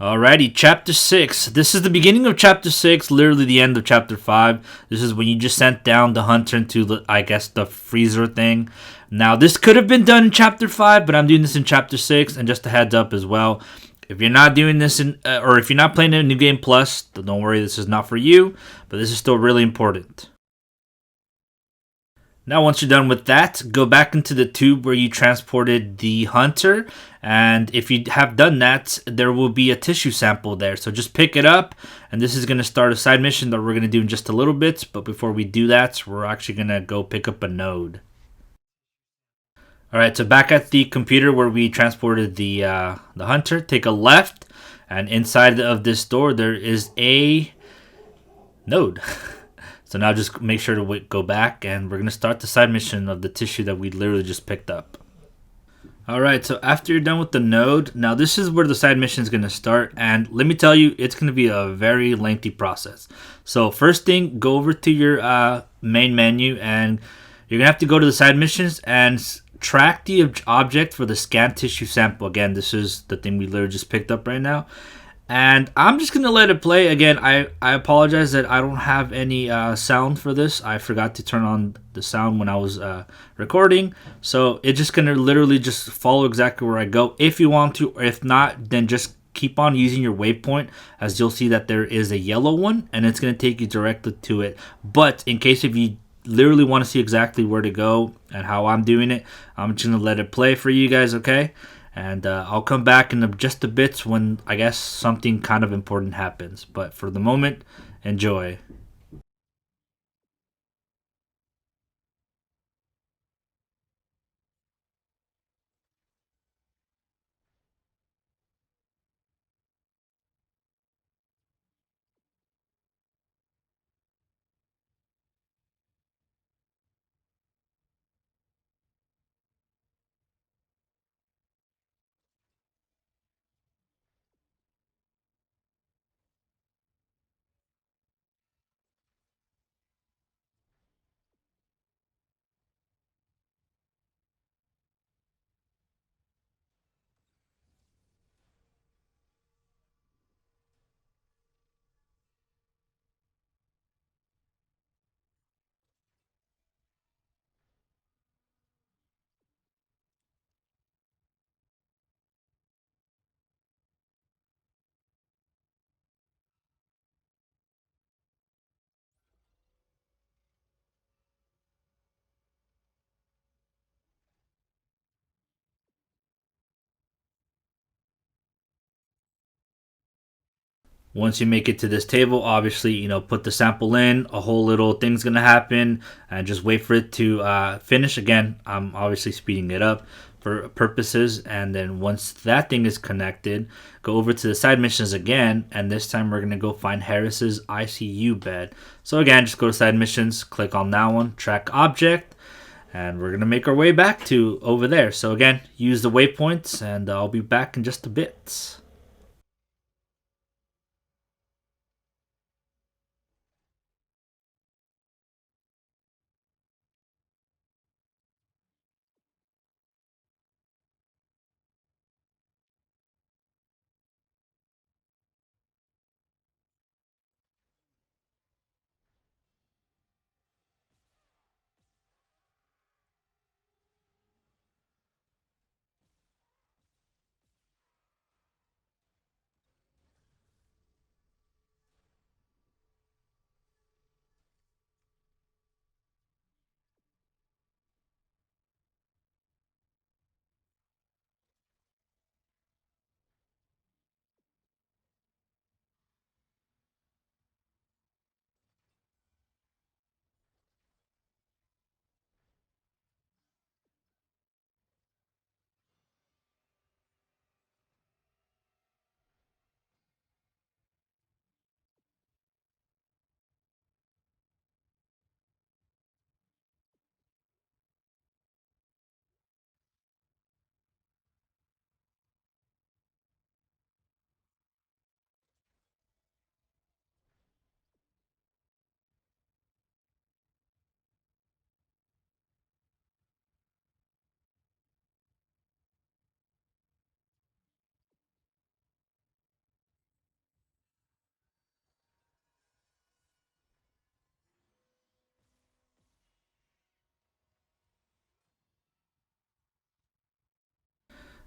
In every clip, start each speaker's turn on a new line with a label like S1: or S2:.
S1: Alrighty, chapter 6. This is the beginning of chapter 6, literally the end of chapter 5. This is when you just sent down the hunter into the freezer thing. Now, this could have been done in chapter 5, but I'm doing this in chapter 6, and just a heads up as well. If you're not doing this or if you're not playing in New Game Plus, don't worry, this is not for you, but this is still really important. Now, once you're done with that, go back into the tube where you transported the hunter. And if you have done that, there will be a tissue sample there. So just pick it up. And this is going to start a side mission that we're going to do in just a little bit. But before we do that, we're actually going to go pick up a node. Alright, so back at the computer where we transported the hunter, take a left. And inside of this door, there is a node. So now just make sure to go back, and we're going to start the side mission of the tissue that we literally just picked up. Alright, so after you're done with the node, now this is where the side mission is going to start, and let me tell you, it's going to be a very lengthy process. So first thing, go over to your main menu, and you're going to have to go to the side missions and track the object for the scan tissue sample. Again, this is the thing we literally just picked up right now. And I'm just going to let it play. Again, I apologize that I don't have any sound for this. I forgot to turn on the sound when I was recording. So it's just going to literally just follow exactly where I go if you want to. Or if not, then just keep on using your waypoint, as you'll see that there is a yellow one. And it's going to take you directly to it. But in case if you literally want to see exactly where to go and how I'm doing it, I'm just going to let it play for you guys, okay? And I'll come back in just a bit when I guess something kind of important happens. But for the moment, enjoy. Once you make it to this table, obviously, put the sample in, a whole little thing's going to happen, and just wait for it to finish. Again, I'm obviously speeding it up for purposes, and then once that thing is connected, go over to the side missions again, and this time we're going to go find Harris's ICU bed. So again, just go to side missions, click on that one, track object, and we're going to make our way back to over there. So again, use the waypoints, and I'll be back in just a bit.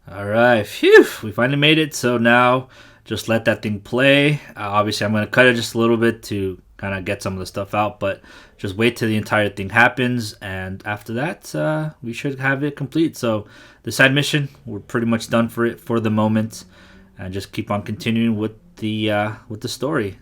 S1: All right, phew, we finally made it. So now just let that thing play. Obviously, I'm going to cut it just a little bit to kind of get some of the stuff out, but just wait till the entire thing happens. And after that, we should have it complete. So the side mission, we're pretty much done for it for the moment. And just keep on continuing with the story.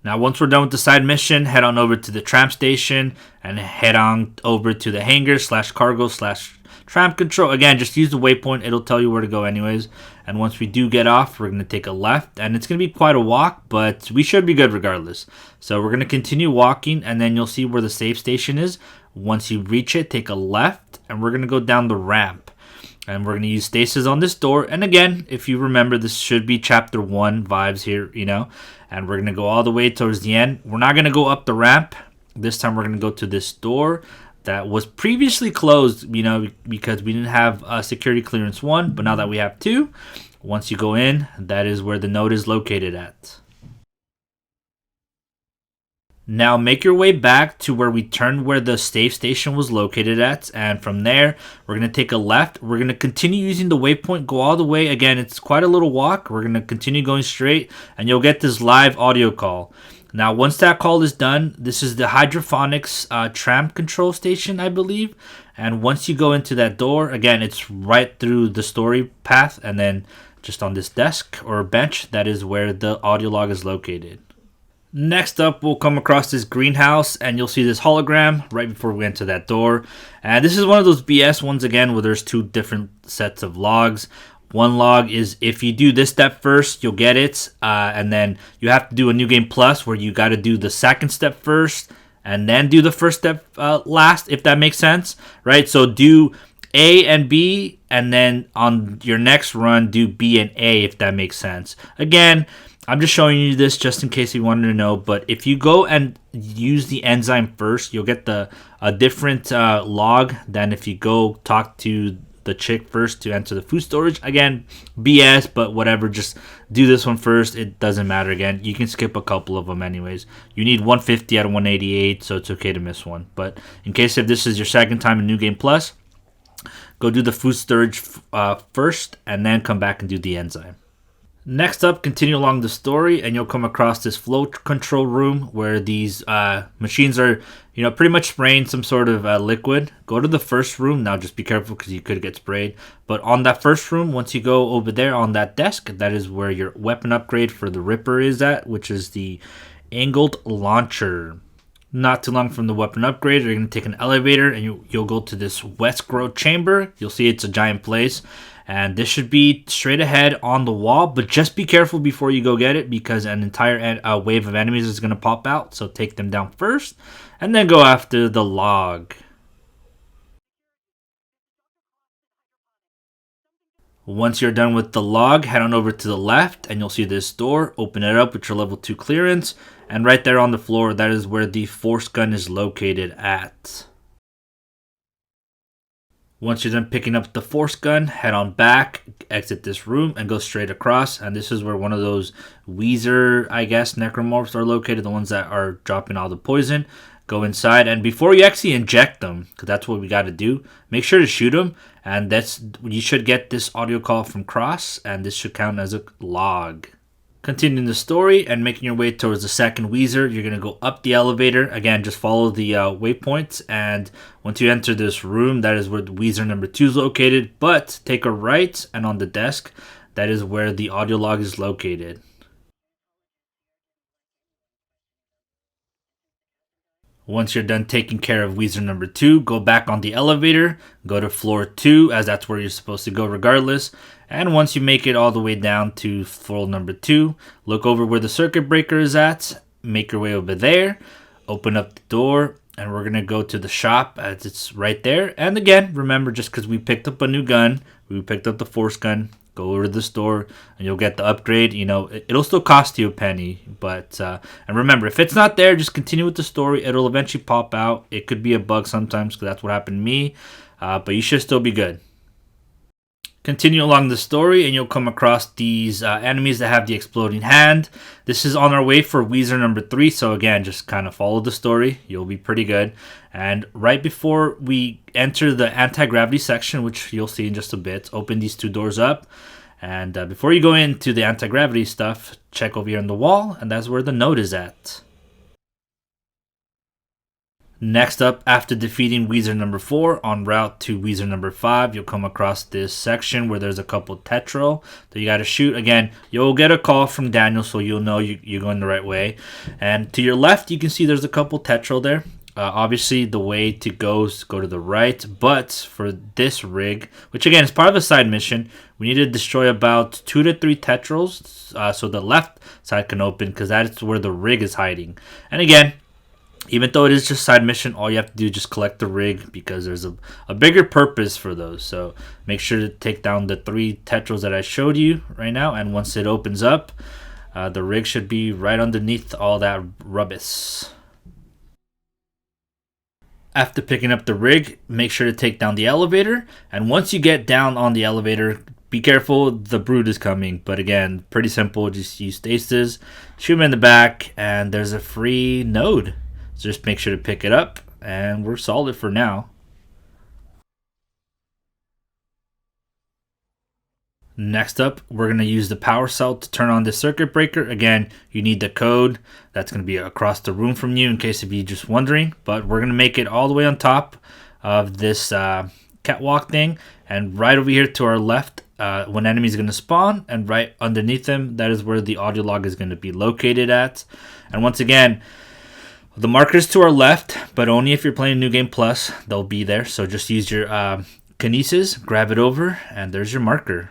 S1: Now, once we're done with the side mission, head on over to the tram station and head on over to the hangar / cargo / tram control. Again, just use the waypoint. It'll tell you where to go anyways. And once we do get off, we're going to take a left. And it's going to be quite a walk, but we should be good regardless. So we're going to continue walking, and then you'll see where the safe station is. Once you reach it, take a left, and we're going to go down the ramp. And we're going to use stasis on this door. And again, if you remember, this should be chapter 1 vibes here, you know. And we're going to go all the way towards the end. We're not going to go up the ramp. This time we're going to go to this door that was previously closed, you know, because we didn't have security clearance 1. But now that we have 2, once you go in, that is where the node is located at. Now make your way back to where we turned where the safe station was located at, and from there we're going to take a left. We're going to continue using the waypoint, go all the way. Again, it's quite a little walk. We're going to continue going straight, and you'll get this live audio call. Now once that call is done, this is the hydroponics tram control station, I believe. And once you go into that door, again, it's right through the story path, and then just on this desk or bench, that is where the audio log is located. Next up, we'll come across this greenhouse, and you'll see this hologram right before we enter that door. And this is one of those BS ones again where there's 2 different sets of logs. One log is if you do this step first, you'll get it. And then you have to do a New Game Plus where you got to do the second step first and then do the first step last, if that makes sense, right? So do A and B, and then on your next run, do B and A, if that makes sense. Again, I'm just showing you this just in case you wanted to know, but if you go and use the enzyme first, you'll get a different log than if you go talk to the chick first to enter the food storage. Again, BS, but whatever, just do this one first. It doesn't matter. Again, you can skip a couple of them anyways. You need 150 out of 188, so it's okay to miss one. But in case if this is your second time in New Game Plus, go do the food storage first and then come back and do the enzyme. Next up, continue along the story, and you'll come across this flow control room where these machines are, you know, pretty much spraying some sort of liquid. Go to the first room. Now, just be careful because you could get sprayed. But on that first room, once you go over there on that desk, that is where your weapon upgrade for the Ripper is at, which is the angled launcher. Not too long from the weapon upgrade, you're going to take an elevator, and you'll go to this West Growth chamber. You'll see it's a giant place. And this should be straight ahead on the wall, but just be careful before you go get it because an entire wave of enemies is going to pop out. So take them down first and then go after the log. Once you're done with the log, head on over to the left and you'll see this door. Open it up with your level 2 clearance. And right there on the floor, that is where the force gun is located at. Once you're done picking up the force gun, head on back, exit this room, and go straight across. And this is where one of those Weezer, I guess, necromorphs are located, the ones that are dropping all the poison. Go inside, and before you actually inject them, because that's what we got to do, make sure to shoot them. And you should get this audio call from Cross, and this should count as a log. Continuing the story and making your way towards the second Weezer, you're going to go up the elevator. Again, just follow the waypoints, and once you enter this room, that is where the Weezer number 2 is located. But take a right, and on the desk, that is where the audio log is located. Once you're done taking care of Weezer number 2, go back on the elevator, go to floor 2, as that's where you're supposed to go regardless. And once you make it all the way down to floor number 2, look over where the circuit breaker is at, make your way over there, open up the door, and we're going to go to the shop as it's right there. And again, remember, just because we picked up a new gun, we picked up the force gun, go over to the store and you'll get the upgrade. You know, it'll still cost you a penny, but and remember, if it's not there, just continue with the story. It'll eventually pop out. It could be a bug sometimes because that's what happened to me, but you should still be good. Continue along the story and you'll come across these enemies that have the exploding hand. This is on our way for Weezer number 3, so again, just kind of follow the story. You'll be pretty good. And right before we enter the anti-gravity section, which you'll see in just a bit, open these 2 doors up. And before you go into the anti-gravity stuff, check over here on the wall, and that's where the node is at. Next up, after defeating Weezer number 4, en route to Weezer number 5, you'll come across this section where there's a couple Tetrol that you got to shoot. Again, you'll get a call from Daniel, so you'll know you're going the right way. And to your left, you can see there's a couple Tetrol there. Obviously, the way to go is go to the right, but for this rig, which again is part of a side mission, we need to destroy about 2 to 3 Tetrols so the left side can open, because that's where the rig is hiding. And again, even though it is just side mission, all you have to do is just collect the rig, because there's a bigger purpose for those. So make sure to take down the 3 Tetrals that I showed you right now, and once it opens up, the rig should be right underneath all that rubbish. After picking up the rig, make sure to take down the elevator, and once you get down on the elevator, be careful, the Brood is coming. But again, pretty simple, just use stasis, shoot him in the back, and there's a free node. So just make sure to pick it up, and we're solid for now. Next up, we're going to use the power cell to turn on the circuit breaker. Again, you need the code. That's going to be across the room from you in case if you're just wondering. But we're going to make it all the way on top of this catwalk thing. And right over here to our left, one enemy is going to spawn. And right underneath them, that is where the audio log is going to be located at. And once again, the markers to our left, but only if you're playing New Game Plus, they'll be there. So just use your kinesis, grab it over, and there's your marker.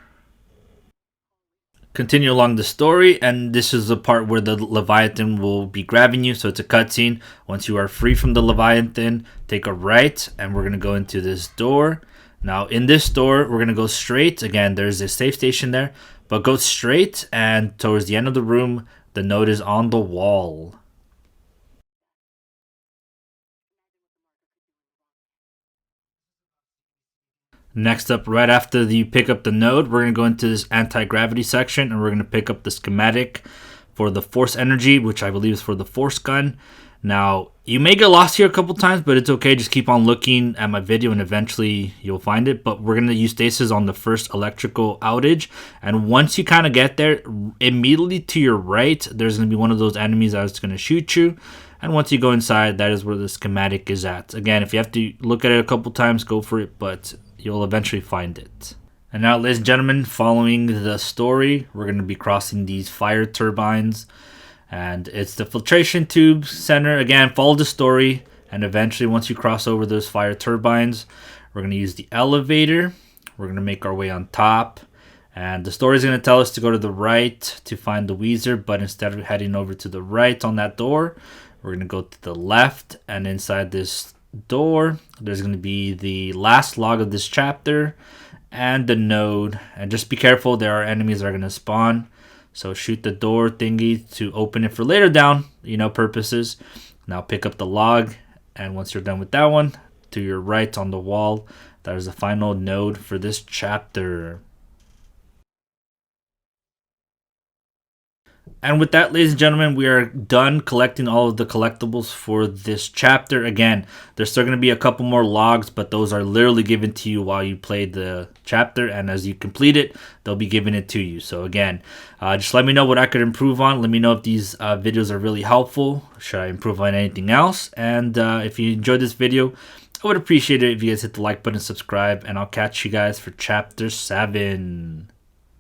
S1: Continue along the story, and this is the part where the Leviathan will be grabbing you, so it's a cutscene. Once you are free from the Leviathan, take a right, and we're going to go into this door. Now, in this door, we're going to go straight. Again, there's a safe station there, but go straight, and towards the end of the room, the node is on the wall. Next up, right after you pick up the node, we're going to go into this anti-gravity section, and we're going to pick up the schematic for the force energy, which I believe is for the force gun. Now, you may get lost here a couple times, but it's okay. Just keep on looking at my video, and eventually you'll find it. But we're going to use stasis on the first electrical outage. And once you kind of get there, immediately to your right, there's going to be one of those enemies that's going to shoot you. And once you go inside, that is where the schematic is at. Again, if you have to look at it a couple times, go for it, but you'll eventually find it. And now, ladies and gentlemen, following the story, we're going to be crossing these fire turbines. And it's the filtration tube center. Again, follow the story. And eventually, once you cross over those fire turbines, we're going to use the elevator. We're going to make our way on top. And the story is going to tell us to go to the right to find the Weezer. But instead of heading over to the right on that door, we're going to go to the left. And inside this door, there's going to be the last log of this chapter and the node. And just be careful, there are enemies that are going to spawn, so shoot the door thingy to open it for later down purposes. Now pick up the log, and once you're done with that one, to your right on the wall, that is the final node for this chapter. And with that, ladies and gentlemen, we are done collecting all of the collectibles for this chapter. Again, there's still going to be a couple more logs, but those are literally given to you while you play the chapter. And as you complete it, they'll be giving it to you. So again, just let me know what I could improve on. Let me know if these videos are really helpful. Should I improve on anything else? And if you enjoyed this video, I would appreciate it if you guys hit the like button, subscribe, and I'll catch you guys for chapter 7.